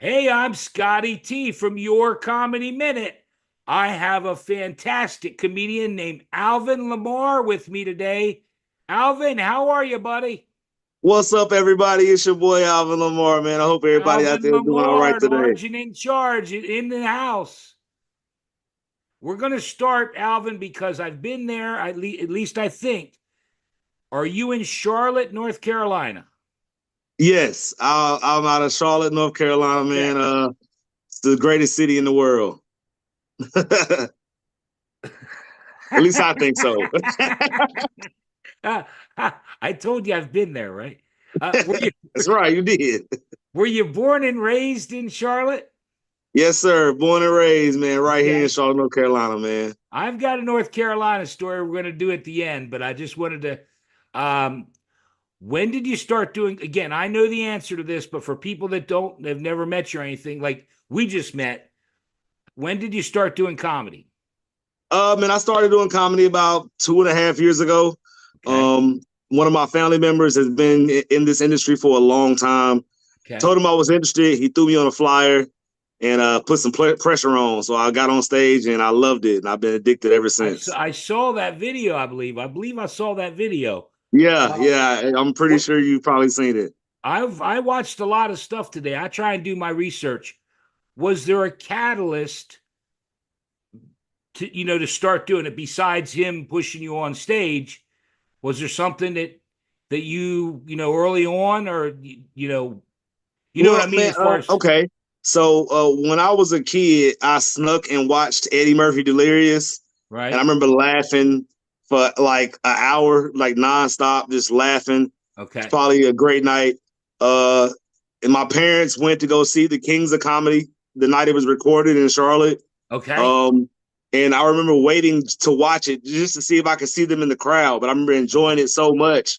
Hey, I'm Scotty T from Your Comedy Minute. I have a fantastic comedian named Alvin Lamar with me today. Alvin, how are you, buddy? What's up, everybody? It's your boy Alvin Lamar, man. I hope everybody out Alvin there is doing all right Lamar, today. Large and in charge in the house. We're going to start, Alvin, because I've been there, at least I think. Are you in Charlotte, North Carolina? Yes, I'm out of Charlotte, North Carolina, Okay. man. It's the greatest city in the world. At least I think so. Uh, I told you I've been there, right? Were you That's right, you did. were you born and raised in Charlotte? Yes, sir. Born and raised, man, right here in Okay. Charlotte, North Carolina, man. I've got a North Carolina story we're going to do at the end, but I just wanted to. When did you start doing? Again, I know the answer to this, but for people that don't, they've never met you or anything, like we just met. When did you start doing comedy? Man, I started doing comedy about 2.5 years ago. Okay. Um, One of my family members has been in this industry for a long time. Okay. Told him I was interested. He threw me on a flyer and put some pressure on. So I got on stage and I loved it, and I've been addicted ever since. I saw that video. I believe I saw that video. Yeah, Uh, yeah, I'm pretty what sure you've probably seen it. I watched a lot of stuff today. I try and do my research. Was there a catalyst to start doing it besides him pushing you on stage? Was there something that early on, or you know what Well, I mean man, as far as okay. So when I was a kid, I snuck and watched Eddie Murphy Delirious, and I right? remember laughing for like an hour, like nonstop, just laughing. It's Okay. probably a great night. Uh, and my parents went to go see the Kings of Comedy the night it was recorded in Charlotte. Okay. Um, and I remember waiting to watch it just to see if I could see them in the crowd. But I remember enjoying it so much,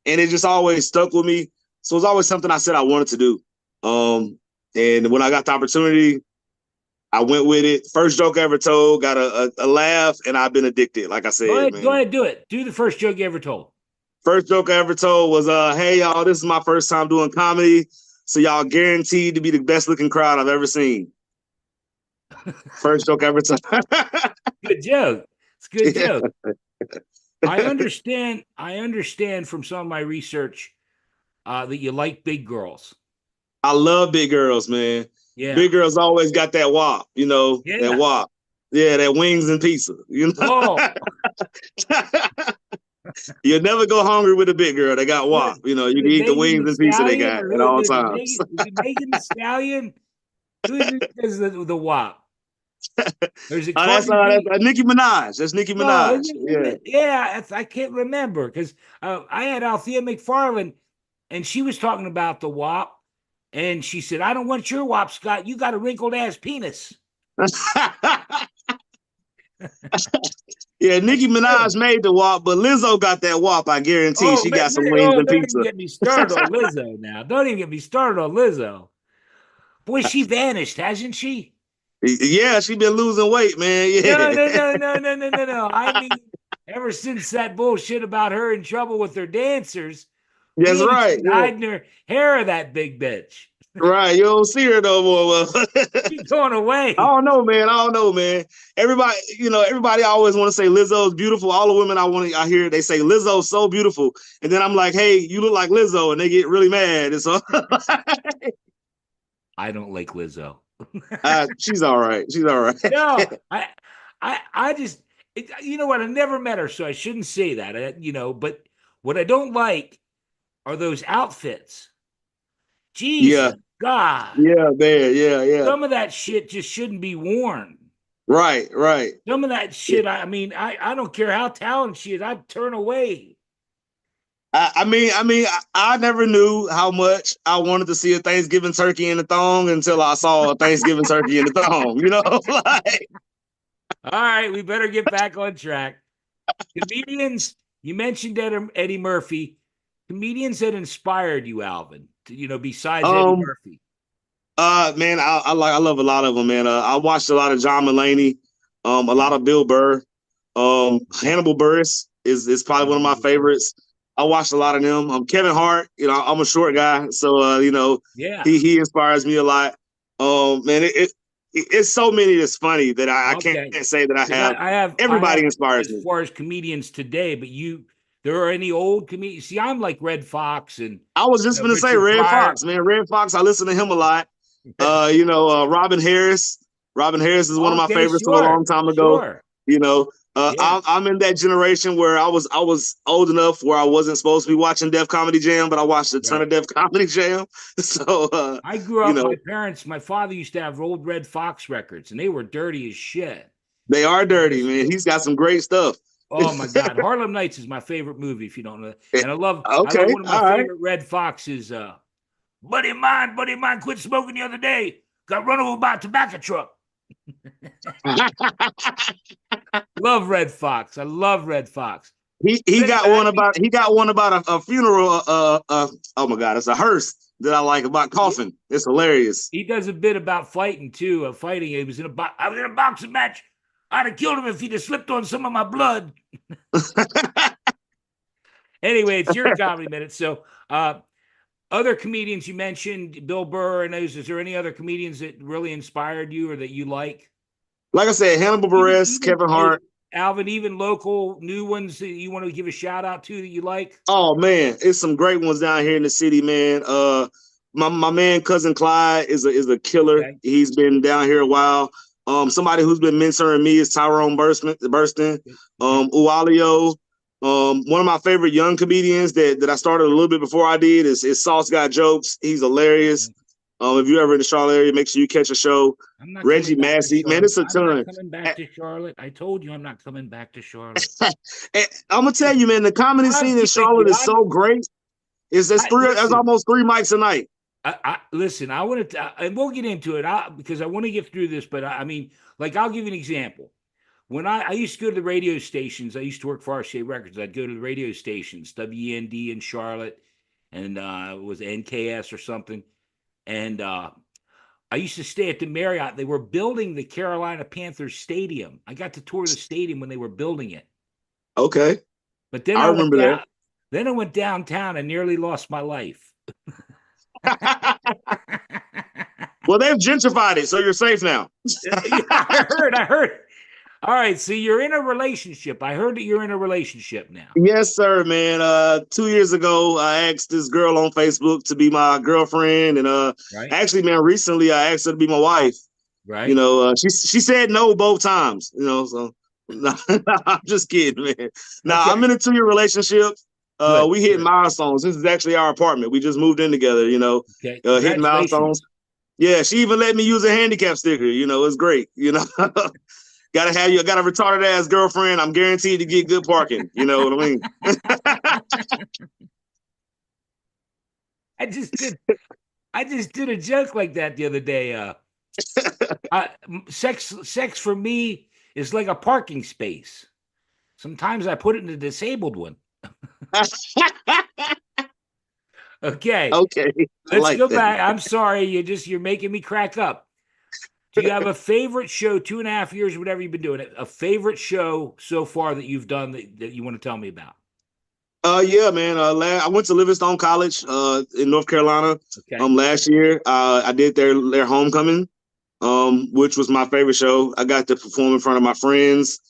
and it just always stuck with me. So it was always something I said I wanted to do. Um, and when I got the opportunity, I went with it. First joke I ever told, got a laugh, and I've been addicted. Like I Go said, ahead. Go man. ahead. Do it. Do the first joke you ever told. First joke I ever told was, "Hey y'all, this is my first time doing comedy, so y'all guaranteed to be the best looking crowd I've ever seen." First joke I ever told. Good joke. It's a good Yeah. joke. I understand. I understand from some of my research that you like big girls. I love big girls, man. Yeah. Big girls always got that wop, that Yeah. wop. Yeah, that wings and pizza, Oh, You'll never go hungry with a big girl. They got what? wop. You Is can it eat the Megan wings the and pizza they Stallion got or at who? all Is it times. Megan? Is it Megan the Stallion? Who is it? Is the WAP? Or is it That's Cardi B? Nicki Minaj. That's Nicki No, Minaj. Yeah. yeah, I can't remember because I had Althea McFarland, and she was talking about the WAP, and she said, "I don't want your WAP, Scott. You got a wrinkled ass penis." Yeah, That's Nicki true. Minaj made the wop, but Lizzo got that wop. I guarantee Oh she man, got some wings and don't even pizza. get me started on Lizzo now. Don't even get me started on Lizzo. Boy, she vanished, hasn't she? Yeah, she been losing weight, man. No, Yeah. no, no, no, no, no, no, no. I mean, ever since that bullshit about her in trouble with her dancers, we That's ain't right. seen Yeah. hiding her hair of that big bitch. Right. You don't see her no more. Well, She's going I away. don't know, man. I don't know, man. Everybody always want to say Lizzo's beautiful. All the women I hear they say Lizzo's so beautiful, and then I'm like, hey, you look like Lizzo, and they get really mad. And so I don't like Lizzo. she's all right. She's all right. No, I just, you know what? I never met her, so I shouldn't say that. But what I don't like are those outfits. Yeah, Jesus God, yeah, man. Yeah, yeah. some of that shit just shouldn't be worn. Right, right. Some of that Yeah. shit, I mean, I don't care how talented she is, I'd turn away. I never knew how much I wanted to see a Thanksgiving turkey in the thong until I saw a Thanksgiving turkey in the thong. Like All right, we better get back on track. Comedians, you mentioned Eddie Murphy. Comedians that inspired you, Alvin, besides Eddie um. Murphy. Man, I love a lot of them, man. I watched a lot of John Mulaney, a lot Okay. of Bill Burr, Okay. Hannibal Buress is probably one of my favorites. I watched a lot of them. Kevin Hart, I'm a short guy, so Yeah. he inspires me a lot. Man, it's so many that's funny that I can't Okay, say that I because have. I Everybody have inspires as me. far as comedians today, but there are any old comedians? See, I'm like Red Fox and I was just gonna say Richard Red Pryor. Fox, man. Red Fox, I listen to him a lot. Robin Harris. Robin Harris is one of my Okay, favorites from a sure, long time ago. sure, You know, yeah. I'm in that generation where I was old enough where I wasn't supposed to be watching Def Comedy Jam, but I watched a ton Right. of Def Comedy Jam. So I grew you up. know, My father used to have old Red Fox records, and they were dirty as shit. they are I dirty, listened man. to. He's got some great stuff. Oh my God, Harlem Nights is my favorite movie. If you don't know, that. And I love Okay, one of my all right. favorite Red Foxes. Buddy of mine, quit smoking the other day. Got run over by a tobacco truck. Love Red Fox. I love Red Fox. He But got anyway, one about a funeral. Oh my God, it's a hearse that I like about coughing. It's hilarious. he does a bit about fighting too. Fighting. I was in a boxing match. I'd have killed him if he'd have slipped on some of my blood. Anyway, it's your comedy minute. So, other comedians you mentioned, Bill Burr and those. Is there any other comedians that really inspired you or that you like? Like I said, Hannibal Buress, Kevin Hey, Hart. Alvin, even local new ones that you want to give a shout out to that you like? Oh man, it's some great ones down here in the city, man. My man cousin Clyde is a killer. Okay. He's been down here a while. Somebody who's been mentoring me is Tyrone Burston, Okay. Ualio. One of my favorite young comedians that I started a little bit before I did is Sauce Got Jokes. He's hilarious. Okay. If you're ever in the Charlotte area, make sure you catch a show. I'm not Reggie coming back to Massey, man, Charlotte. it's a I'm not ton. coming back to Charlotte. I told you I'm not coming back to Charlotte. I'm gonna tell you, man, the comedy I'm scene in kidding Charlotte you. is so great. It's three. There's Listen. almost three mics a night. Listen. I want to, and we'll get into it. Because I want to get through this. But I mean, like, I'll give you an example. When I used to go to the radio stations, I used to work for RCA Records. I'd go to the radio stations, WND in Charlotte, and it was NKS or something. And I used to stay at the Marriott. They were building the Carolina Panthers stadium. I got to tour the stadium when they were building it. Okay, But then I I went remember down. Then I went downtown and nearly lost my life. that. Well, they've gentrified it, so you're safe now. Yeah, I heard. All right, so you're in a relationship. I heard that you're in a relationship now. Yes, sir, man. 2 years ago, I asked this girl on Facebook to be my girlfriend, and Right, actually, man, recently I asked her to be my wife. right. She said no both times. So no, I'm just kidding, man. Now I'm Okay, in a 2 year relationship. good, We hit good. milestones. This is actually our apartment. We just moved in together. Okay, Hitting milestones. congratulations. Yeah, she even let me use a handicap sticker. It's great. Got a retarded ass girlfriend. I'm guaranteed to get good parking. You know what I mean? I just did. I just did a joke like that the other day. Sex for me is like a parking space. Sometimes I put it in a disabled one. Okay, Okay, I let's like go that. back. I'm sorry, you're making me crack up. Do you have a favorite show, 2.5 years, whatever you've been doing it, a favorite show so far that you've done that you want to tell me about? Yeah, man. I went to Livingstone College, in North Carolina, Okay. last year. I did their homecoming, which was my favorite show. I got to perform in front of my friends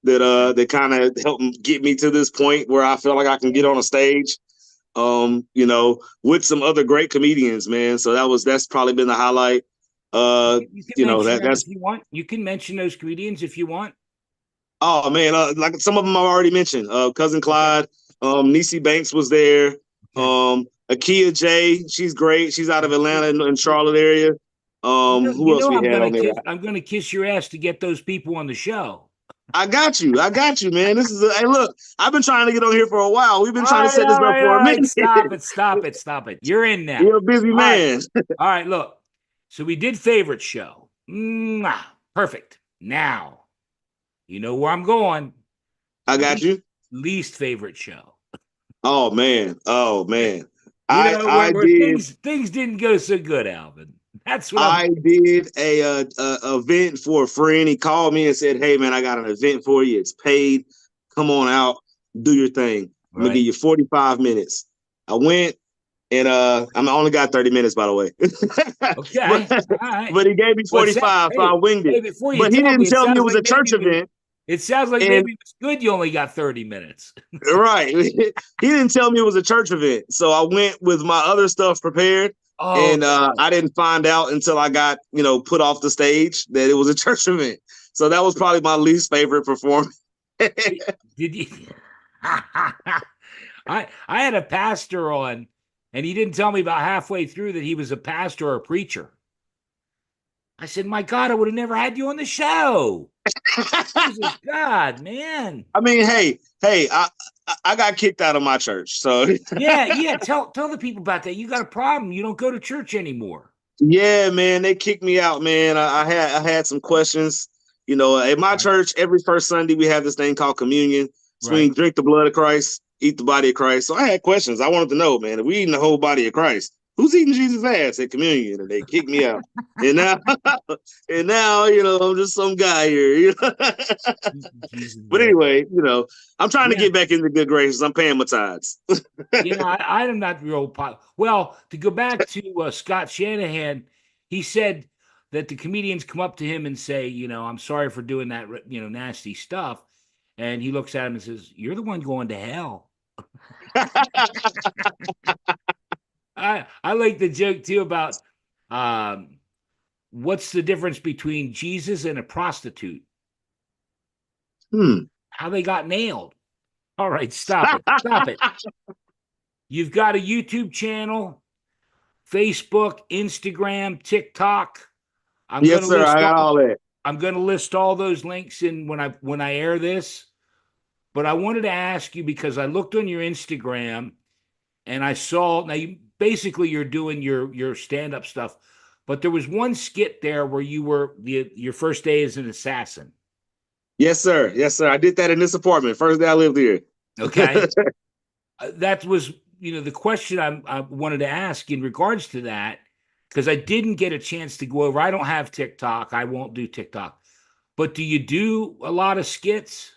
Okay. that kind of helped get me to this point where I feel like I can get on a stage. With some other great comedians, man. So that's probably been the highlight. You can mention them That's if you want. You can mention those comedians if you want. oh man, like some of them I already mentioned. Cousin Okay. Clyde, Niecy Banks was there. Okay. Akia J, she's great. She's out of Atlanta in Charlotte area. Who else we had on there? I'm gonna kiss your ass to get those people on the show. I got you. I got you, man. Hey, look, I've been trying to get on here for a while. We've been All trying to right, set this all up right, for all a right. minute. Stop it, stop it, stop it. You're in now. You're a busy All right. man. All right, look. So we did favorite show. Mwah. Perfect. Now, you know where I'm going. I got Least, you. least favorite show. Oh man. Oh man. You I know I where did things didn't go so good, Alvin. That's what I'm. I did a event for a friend. He called me and said, "Hey man, I got an event for you. It's paid. Come on out, do your thing. I'm gonna give Right. you 45 minutes." I went. And I'm only got 30 minutes, by the way. Okay. but, All right. but he gave me What's that? 45, so I Hey, winged it. hey, before you But he tell me, didn't tell me it was a church event. it sounds like And maybe it was good you only got 30 minutes. right. He didn't tell me it was a church event. So I went with my other stuff prepared. Oh, And no. I didn't find out until I got, put off the stage that it was a church event. So that was probably my least favorite performance. Did you? I had a pastor on, and he didn't tell me about halfway through that he was a pastor or a preacher. I said, "My God, I would have never had you on the show." Jesus God, man. I mean, hey, I got kicked out of my church. So Yeah, yeah. Tell the people about that. You got a problem. You don't go to church anymore. yeah, man, they kicked me out, man. I had some questions. At my Right. church, every first Sunday we have this thing called communion. So we Right. drink the blood of Christ, eat the body of Christ. So I had questions. I wanted to know, man, if we eating the whole body of Christ, who's eating Jesus' ass at communion? And they kicked me out. And now, and now, I'm just some guy here. Jesus But man. anyway, I'm trying to Yeah. get back into good graces. I'm paying my tithes. Yeah, I'm not real pop. Well, to go back to Scott Shanahan, he said that the comedians come up to him and say, I'm sorry for doing that, nasty stuff. And he looks at him and says, "You're the one going to hell." I like the joke too about um, what's the difference between Jesus and a prostitute? Hmm. How they got nailed. All right, stop it. Stop it. You've got a YouTube channel, Facebook, Instagram, TikTok. I'm going Yes, to sir. list I got all all that. I'm going to list all those links in when I air this. But I wanted to ask you because I looked on your Instagram and I saw now basically you're doing your stand up stuff, but there was one skit there where you were your first day as an assassin. Yes, sir. Yes, sir. I did that in this apartment. First day I lived here. Okay, that was the question I wanted to ask in regards to that because I didn't get a chance to go over. I don't have TikTok. I won't do TikTok. But do you do a lot of skits?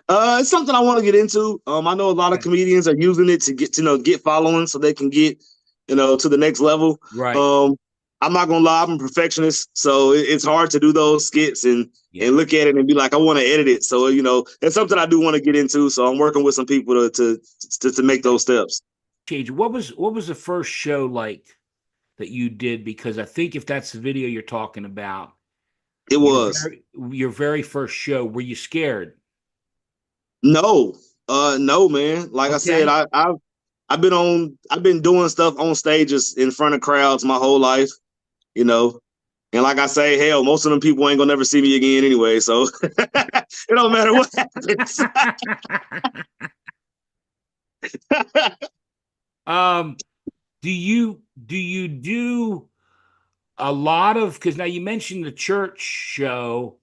It's something I want to get into. I know a lot of Okay. comedians are using it to get following so they can get, to the next level. Right. Um, I'm not gonna lie, I'm a perfectionist, so it's hard to do those skits Yeah. and look at it and be like, I want to edit it. So it's something I do want to get into. So I'm working with some people to make Okay. those steps. Change. What was the first show like that you did? Because I think if that's the video you're talking about, It your was. very first show, were you scared? No, no, man. Like I said, Okay. I've been doing stuff on stages in front of crowds my whole life, you know. And like I say, hell, most of them people ain't gonna never see me again anyway. So it don't matter what happens. um, do you do a lot of because now you mentioned the church show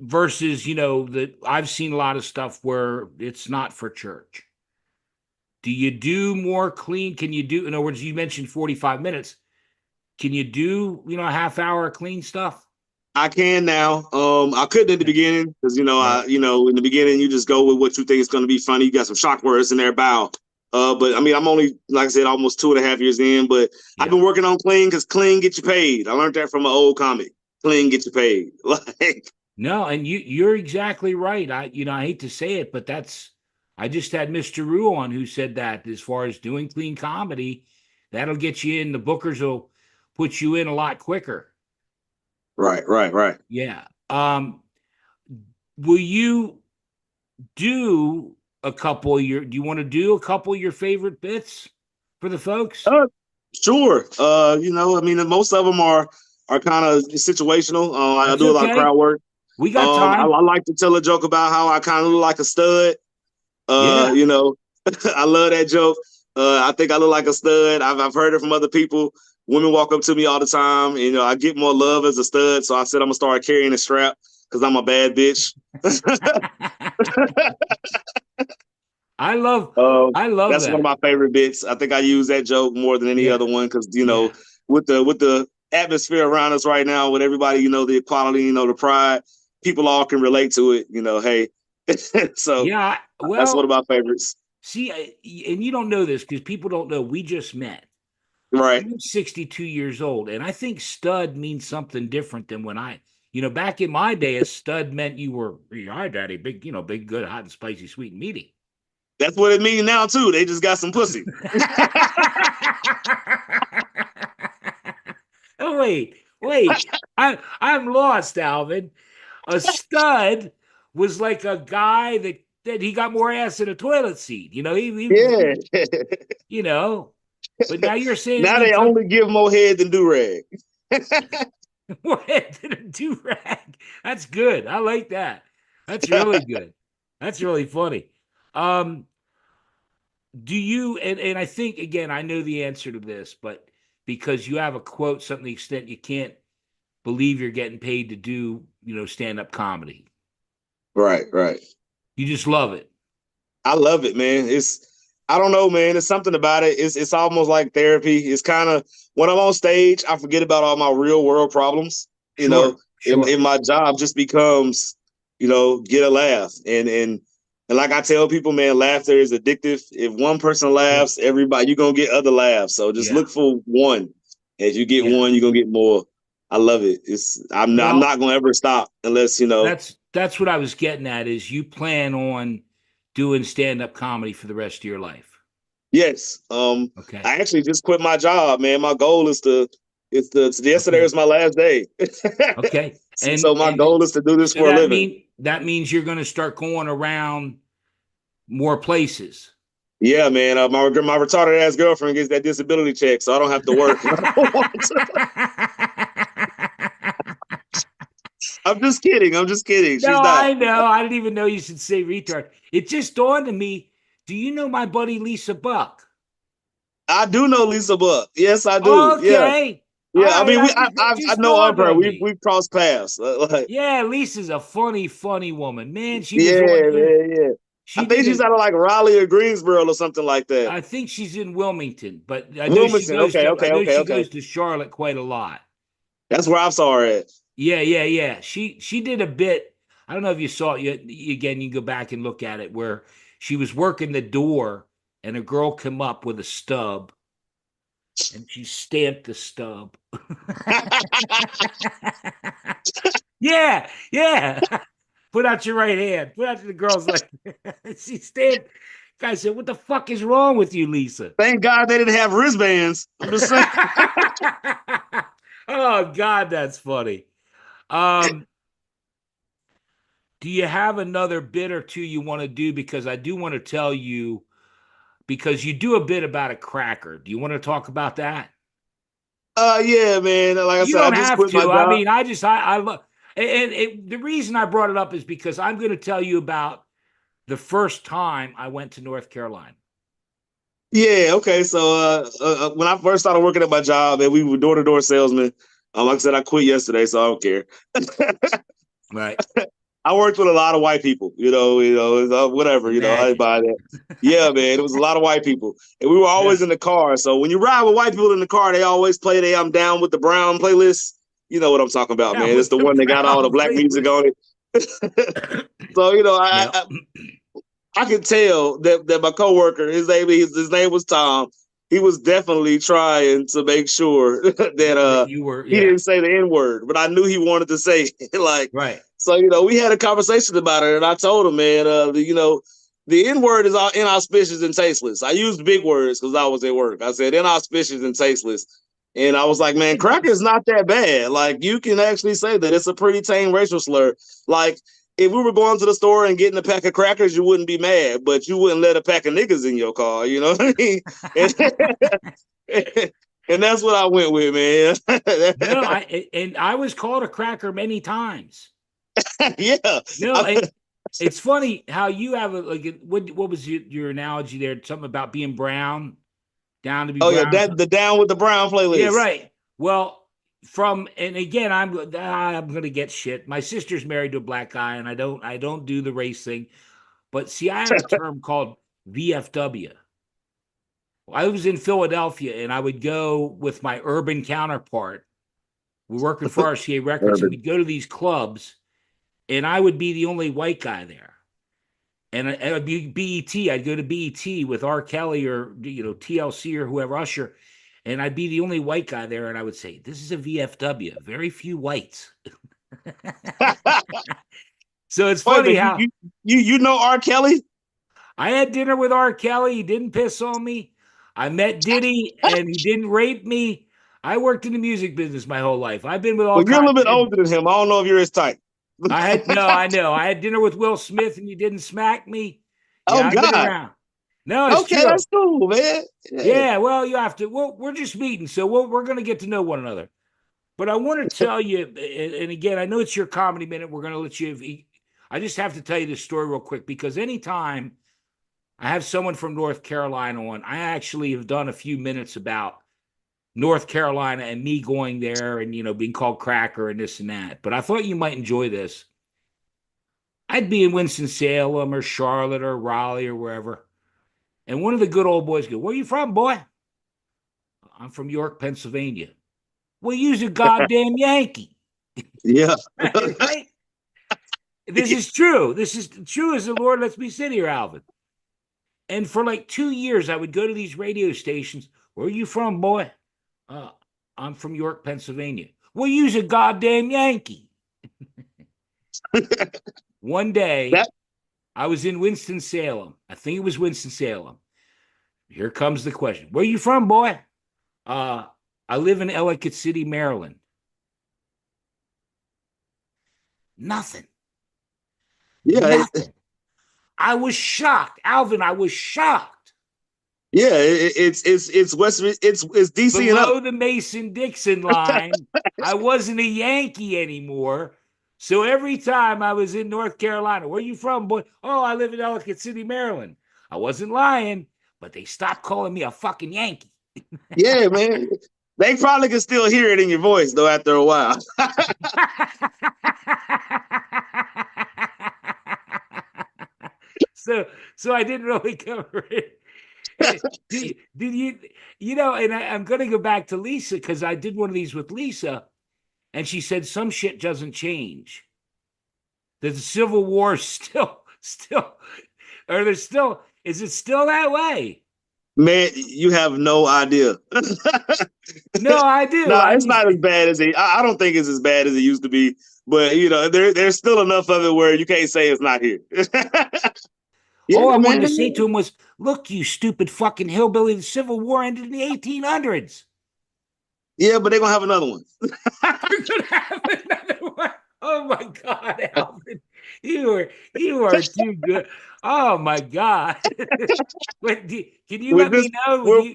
versus that I've seen a lot of stuff where it's not for church. Do you do more clean? Can you do in other words, you mentioned 45 minutes. Can you do, a half hour of clean stuff? I can now. I couldn't in the Okay. beginning because Right. in the beginning you just go with what you think is gonna be funny. You got some shock words in there, bow. But I mean, I'm only like I said, almost 2.5 years in. But I've Yeah. been working on clean because clean get you paid. I learned that from an old comic. Clean get you paid. Like No, and you're exactly right. I hate to say it, but I just had Mr. Rue on who said that as far as doing clean comedy, that'll get you in. The bookers will put you in a lot quicker. right, right, right. Yeah. Will you do a couple of do you want to do a couple of your favorite bits for the folks? Uh, sure. I mean, most of them are kind of situational. I That's do a lot of okay. crowd work. We got time. I like to tell a joke about how I kind of look like a stud. Yeah. You know, I love that joke. I think I look like a stud. I've heard it from other people. Women walk up to me all the time. And, I get more love as a stud. So I said I'm gonna start carrying a strap because I'm a bad bitch. I love Uh, I love that's one of that. my favorite bits. I think I use that joke more than any Yeah. other one because Yeah. with the atmosphere around us right now, with everybody, the equality, the pride, people all can relate to it. Hey, so Yeah. that's one Well, of my favorites. See, and you don't know this because people don't know. We just met. Right. I'm 62 years old, and I think stud means something different than when back in my day, a stud meant you were, hi, daddy, big, big, good, hot and spicy, sweet and meaty. That's what it means now too. They just got some pussy. Oh, wait. I'm lost, Alvin. A stud was like a guy that he got more ass in a toilet seat. Yeah. You know. But now you're saying it Now they means something only give more head than do rag. more than a do rag. That's good. I like that. That's really good. That's really funny. Um, do you and I think again, I know the answer to this, but because you have a quote, something to the extent you can't believe you're getting paid to do, stand-up comedy. Right, right. You just love it. I love it, man. I don't know, man. It's something about it. It's almost like therapy. It's kind of when I'm on stage, I forget about all my real world problems. You know, Sure, sure. in my job just becomes, get a laugh. And like I tell people, man, laughter is addictive. If one person Yeah. laughs, everybody you're gonna get other laughs. So just Yeah. look for one. If you get Yeah. one, you're gonna get more. I love it. I'm Well, not gonna ever stop unless, that's what I was getting at is you plan on doing stand-up comedy for the rest of your life. yes. Okay. I actually just quit my job, man. My goal is to yesterday Okay. was my last day. Okay. So my And goal is to do this so for a living. that means you're going to start going around more places. Yeah, man. My retarded ass girlfriend gets that disability check, so I don't have to work. I don't want to. I'm just kidding. I'm just kidding. No, She's not. I know. I didn't even know you should say retard. It just dawned on me. Do you know my buddy Lisa Buck? I do know Lisa Buck. Yes, I do. Yeah, Okay. All yeah. I right. mean, It I just know of dawned her. on We've me. we've crossed paths. Yeah, Lisa's a funny woman. Man, she was on Yeah, there. man. Yeah. I She think did she's a out of like Raleigh or Greensboro or something like that. I think she's in Wilmington, but Wilmington. Okay, I okay, know okay, she okay. goes to Charlotte quite a lot. That's where I saw her at. Yeah. She did a bit. I don't know if you saw it. Again, you can go back and look at it where she was working the door and a girl came up with a stub and she stamped the stub. Yeah. Put out your right hand. Put out the girl's like she stamped. Guy said, "What the fuck is wrong with you, Lisa?" Thank God they didn't have wristbands. I'm just saying. Oh God, that's funny. Um, do you have another bit or two you want to do? Because I do want to tell you because you do a bit about a cracker. Do you want to talk about that? Yeah, man. Like I You said, I don't just have quit my to. I job. mean, I love, the reason I brought it up is because I'm going to tell you about the first time I went to North Carolina. Yeah, okay. So when I first started working at my job, and we were door to door salesmen. Like I said, I quit yesterday, so I don't care. Right. I worked with a lot of white people. Whatever. I Imagine. buy that. Yeah, man. It was a lot of white people, and we were Yeah. always in the car. So when you ride with white people in the car, they always play the "I'm Down with the Brown" playlist. You know what I'm talking about, Yeah, man. It's with the the one that got all the brown black music playlist. on it. So Yeah. I could tell that my coworker, his name was Tom. He was definitely trying to make sure that That you were, he yeah. didn't say the N word, but I knew he wanted to say it. Like Right. so. We had a conversation about it, and I told him, man, the N word is all inauspicious and tasteless. I used big words because I was at work. I said inauspicious and tasteless. And I was like, man, It cracker is is. not that bad. Like, you can actually say that it's a pretty tame racial slur. Like, if we were going to the store and getting a pack of crackers, you wouldn't be mad, but you wouldn't let a pack of niggas in your car. You know what I mean? And that's what I went with, No, man. I was called a cracker many times. Yeah. No, it's funny how you have what was your analogy there? Something about being brown, down to be Oh yeah, brown or that something. the Down with the Brown Yeah, playlist. right. Well, and again, I'm gonna get shit. My sister's married to a black guy, and I don't do the race thing. But see, I have a term called VFW. I was in Philadelphia, and I would go with my urban counterpart. We're working for RCA Records, and Urban. we'd go to these clubs, and I would be the only white guy there. and it would be BET. I'd go to BET with R. Kelly or TLC or whoever Usher, and I'd be the only white guy there, and I would say, "This is a VFW. Very few whites." So it's Wait, funny but how you know R. Kelly? I had dinner with R. Kelly. He didn't piss on me. I met Diddy, and he didn't rape me. I worked in the music business my whole life. I've been with all Well, you're a kinds. little bit older than him. I don't know if you're his type. I had no, I know. I had dinner with Will Smith, and you didn't smack me. Oh Yeah, I've been God. around. No, it's Okay, true. that's cool, man. Yeah. Yeah, well, you have to. Well, we're just meeting, so we're going to get to know one another. But I want to tell you, and again, I know it's your comedy minute. We're going to let you. I just have to tell you this story real quick because anytime I have someone from North Carolina on, I actually have done a few minutes about North Carolina and me going there and being called cracker and this and that. But I thought you might enjoy this. I'd be in Winston-Salem or Charlotte or Raleigh or wherever, and one of the good old boys go, "Where you from, boy?" "I'm from York, Pennsylvania." "Well, you's a goddamn Yankee." Yeah. Right? This is true. This is true as the Lord lets me sit here, Alvin. And for like 2 years, I would go to these radio stations. "Where are you from, boy?" uh, "I'm from York, Pennsylvania." "Well, you's a goddamn Yankee." One day, That I was in Winston-Salem. I think it was Winston-Salem. Here comes the question. "Where you from, boy?" Uh, "I live in Ellicott City, Maryland." Nothing. yeah, Nothing. I was shocked. Alvin, I was shocked. yeah, it's West it's DC and up. Below the Mason-Dixon line, I wasn't a Yankee anymore. So every time I was in North Carolina, "Where you from, boy?" "Oh, I live in Ellicott City, Maryland." I wasn't lying, but they stopped calling me a fucking Yankee. Yeah, man. They probably can still hear it in your voice though after a while. so so I didn't really cover it. Did you and I'm going to go back to Lisa because I did one of these with Lisa, and she said some shit doesn't change. That the Civil War is still, or there's still, is it still that way? Man, you have no idea. No, I do. No, I it's just, not as bad as it. I don't think it's as bad as it used to be. But there's still enough of it where you can't say it's not here. all I Yeah, wanted man. to say to him was, "Look, you stupid fucking hillbilly, the Civil War ended in the 1800s." Yeah, but they're gonna have another one. You're gonna have another one. Oh my God, Alvin, you are too good. Oh my God. But can you With let this, me know? Do we're,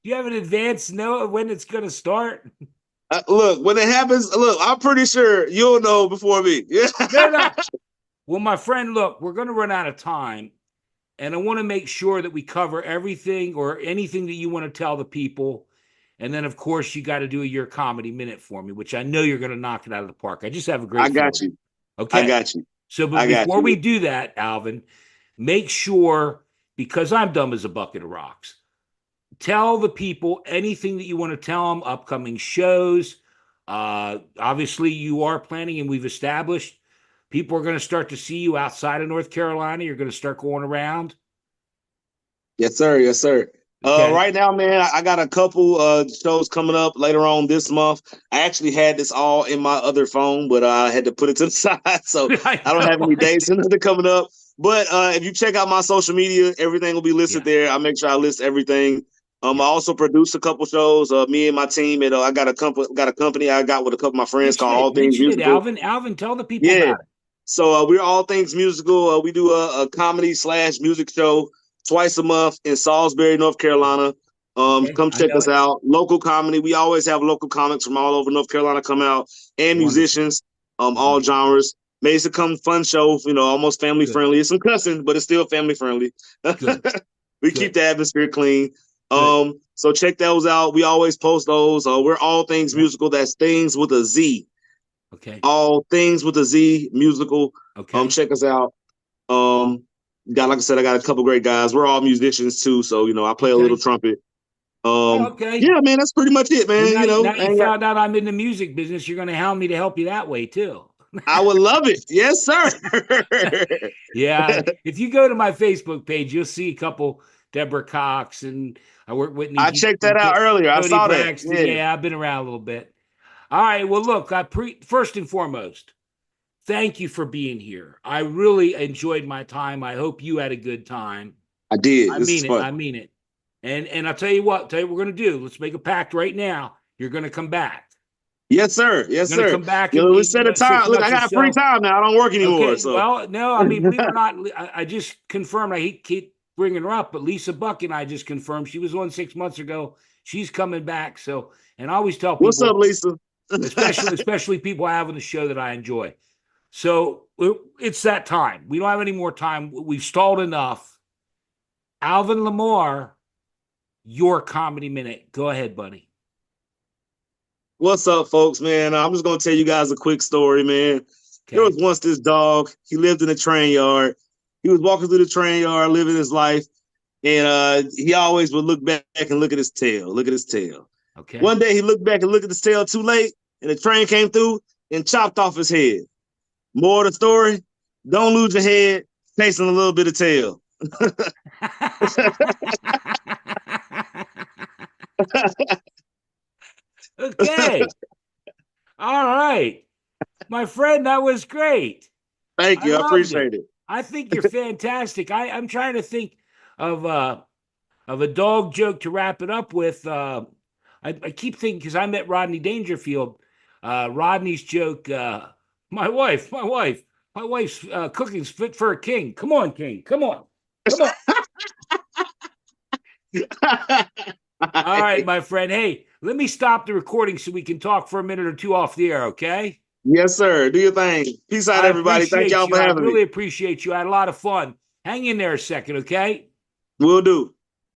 you have an advance know of when it's going to start? look, when it happens, look, I'm pretty sure you'll know before me. Yeah. No, no. Well, my friend, look, we're going to run out of time, and I want to make sure that we cover everything or anything that you want to tell the people. And then, of course, you got to do your comedy minute for me, which I know you're going to knock it out of the park. I just have a I great got feeling. you. I Okay. got you. So, but I got before we you. do that, Alvin, make sure, because I'm dumb as a bucket of rocks, tell the people anything that you want to tell them, upcoming shows. Obviously, you are planning, and we've established people are going to start to see you outside of North Carolina. You're going to start going around. Yes, sir. Yes, sir. Okay. Right now, man, I got a couple shows coming up later on this month. I actually had this all in my other phone, but I had to put it to the side, so I I don't have know. any dates and nothing coming up. But if you check out my social media, everything will be listed Yeah. there. I make sure I list everything. I Yeah. also produce a couple shows. Me and my team, and I got a company I got with a couple of my No friends called All shit. Things Mention it, Musical. Alvin. Alvin, tell the people Yeah. about it. So we're All Things Musical. We do a comedy slash music show twice a month in Salisbury, North Carolina. Okay. Come I check know us it. out. Local comedy. We always have local comics from all over North Carolina come out and Wonderful. musicians, all Wonderful. genres. Makes it come fun show, almost family Good. friendly. It's some cussing, but it's still family friendly. Good. We keep Good. the atmosphere clean. Good. So check those out. We always post those. We're All Things Yeah. Musical. That's things with a Z. Okay. All Things with a Z musical. Okay. Check us out. Um, like I said, I got a couple great guys. We're all musicians too, so I play a little Okay. trumpet. Oh, okay. Yeah, man, that's pretty much it, Well, man. now you I ain't got. found out I'm in the music business. You're going to hound me to help you that way too. I would love it. Yes, sir. Yeah, if you go to my Facebook page, you'll see a couple Deborah Cox and I work with Whitney I checked Houston, that out earlier. I Tony saw that. Braxton. Yeah, Yeah, I've been around a little bit. All right. Well, look, first and foremost, thank you for being here. I really enjoyed my time. I hope you had a good time. I did. I This is mean it. fun. I mean it. And I'll tell you what. Tell you what we're gonna do. Let's make a pact right now. You're gonna come back. Yes, sir. Yes, You're gonna sir. come back You in, know, we in set a six time. Look, I months or got free so. time now. I don't work anymore. Okay. So Well, no, I mean, believe it or not, I just confirmed. I hate keep bringing her up, but Lisa Buck and I just confirmed she was on 6 months ago. She's coming back. So, and I always tell what's up, people, Lisa? especially people I have on the show that I enjoy. So it's that time. We don't have any more time. We've stalled enough. Alvin Lamar, your comedy minute. Go ahead, buddy. What's up, folks, man? I'm just gonna tell you guys a quick story, man. There was Okay. once this dog. He lived in a train yard. He was walking through the train yard, living his life, and he always would look back and look at his tail. Look at his tail. Okay. One day he looked back and looked at his tail too late, and the train came through and chopped off his head. More of the story: don't lose your head chasing a little bit of tail. Okay. All right. My friend, that was great. Thank I you. I loved it. appreciate it. I think you're fantastic. I'm trying to think of of a dog joke to wrap it up with. I keep thinking because I met Rodney Dangerfield. Rodney's joke. My wife's cooking's fit for a king. Come on, king. Come on, come on. All right, my friend. Hey, let me stop the recording so we can talk for a minute or two off the air. Okay. Yes, sir. Do your thing. Peace out, I everybody. Thank appreciate y'all you. for I having me. really appreciate you. I had a lot of fun. Hang in there a second, okay? Will do.